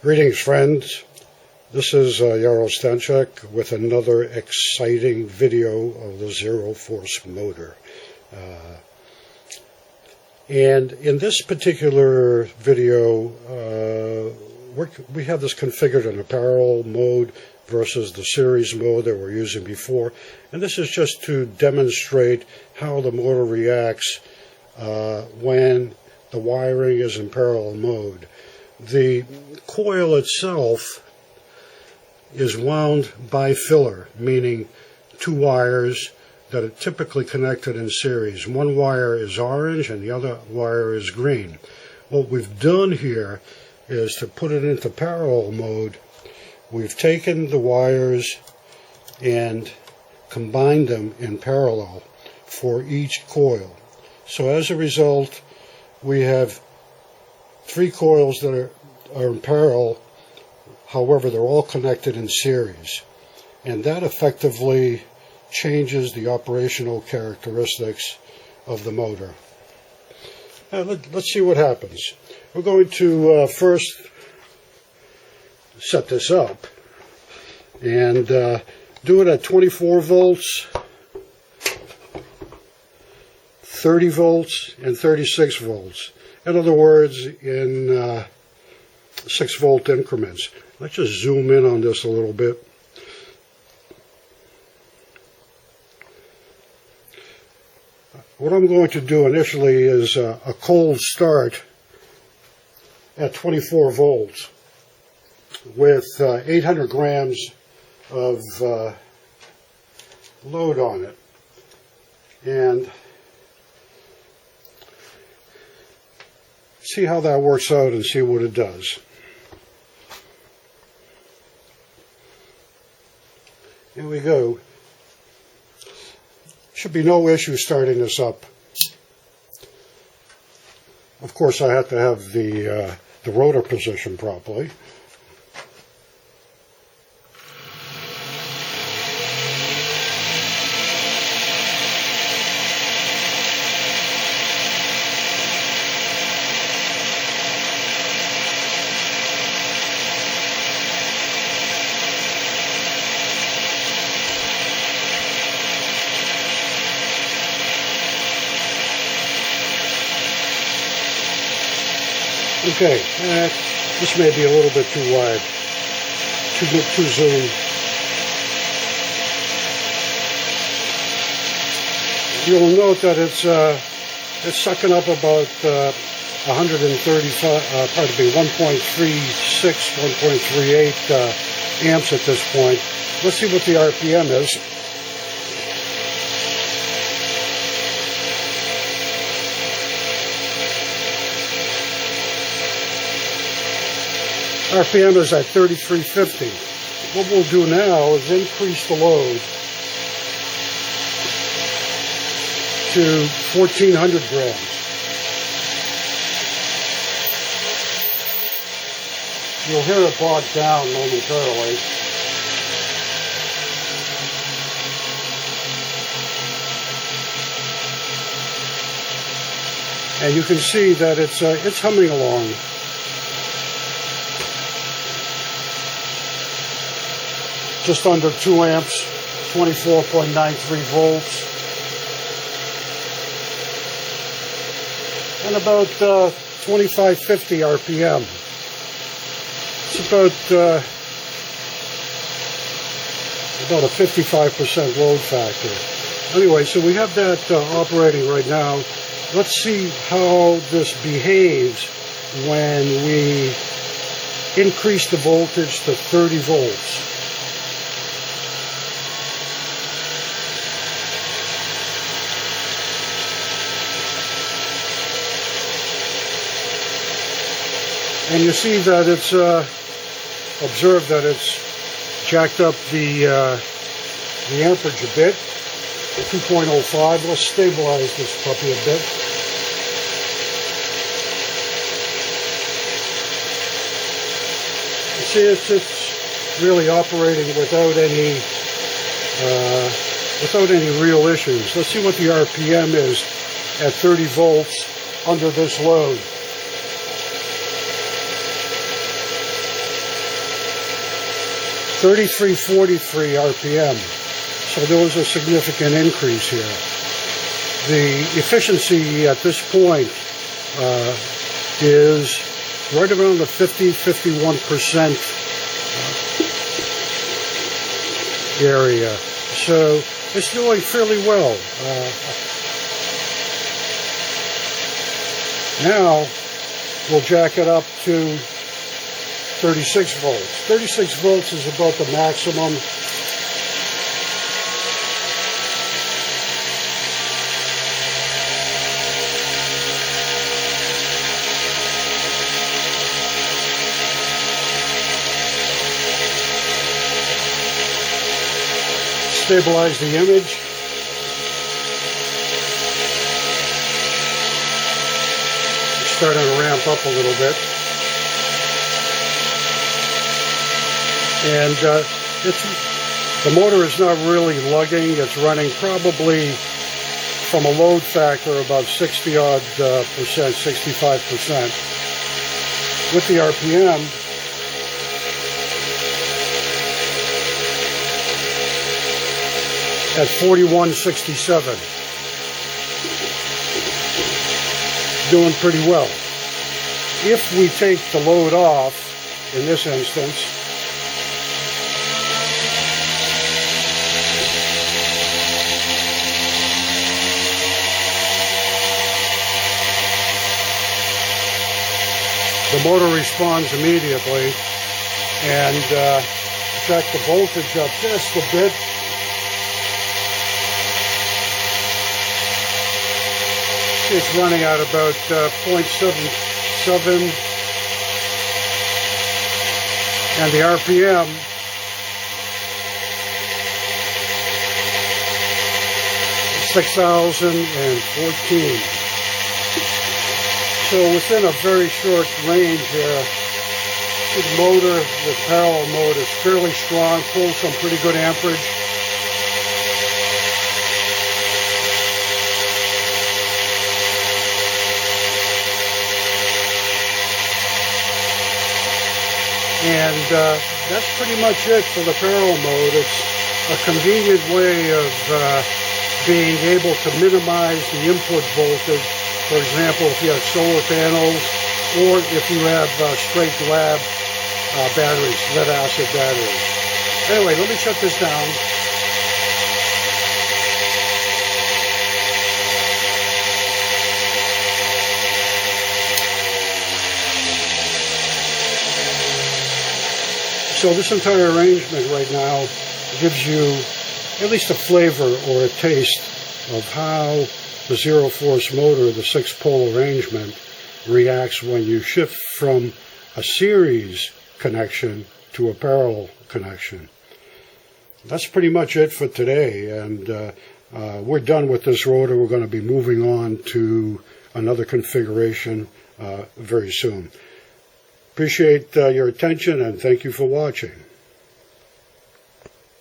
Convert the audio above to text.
Greetings, friends. This is Yaro Stanchek with another exciting video of the zero force motor. And in this particular video, we have this configured in a parallel mode versus the series mode that we're using before. And this is just to demonstrate how the motor reacts when the wiring is in parallel mode. The coil itself is wound bifiller, meaning two wires that are typically connected in series. One wire is orange and the other wire is green. What we've done here is to put it into parallel mode. We've taken the wires and combined them in parallel for each coil. So as a result, we have three coils that are in parallel. However, they're all connected in series, and that effectively changes the operational characteristics of the motor. Let's see what happens. We're going to first set this up and do it at 24 volts, 30 volts, and 36 volts. In other words, in 6-volt increments. Let's just zoom in on this a little bit. What I'm going to do initially is a cold start at 24 volts with 800 grams of load on it. And see how that works out and see what it does. Here we go. Should be no issue starting this up. Of course, I have to have the rotor positioned properly. Okay, this may be a little bit too wide, too zoomed. You'll note that it's sucking up about 1.36, 1.38 amps at this point. Let's see what the RPM is. RPM is at 3350. What we'll do now is increase the load to 1400 grams. You'll hear it bog down momentarily. And you can see that it's humming along. Just under 2 amps, 24.93 volts, and about 2550 RPM. It's about a 55% load factor. Anyway, so we have that operating right now. Let's see how this behaves when we increase the voltage to 30 volts. And you see that it's observed that it's jacked up the amperage a bit, 2.05. Let's stabilize this puppy a bit. You see, it's really operating without any real issues. Let's see what the RPM is at 30 volts under this load. 3343 RPM. So there was a significant increase here. The efficiency at this point is right around the 50-51% area. So it's doing fairly well. Now we'll jack it up to 36 volts. 36 volts is about the maximum. Stabilize the image. It's starting to ramp up a little bit. And the motor is not really lugging. It's running probably from a load factor about 60-odd percent, 65%. With the RPM, at 4167. Doing pretty well. If we take the load off, in this instance, the motor responds immediately, and check the voltage up just a bit. It's running at about 0.77, and the RPM is 6,014. So within a very short range here, the motor, the parallel mode, is fairly strong, pulls some pretty good amperage. And that's pretty much it for the parallel mode. It's a convenient way of being able to minimize the input voltage. For example, if you have solar panels, or if you have straight lab batteries, lead acid batteries. Anyway, let me shut this down. So this entire arrangement right now gives you at least a flavor or a taste of how the zero force motor, the 6-pole arrangement, reacts when you shift from a series connection to a parallel connection. That's pretty much it for today, and we're done with this rotor. We're going to be moving on to another configuration very soon. Appreciate your attention, and thank you for watching.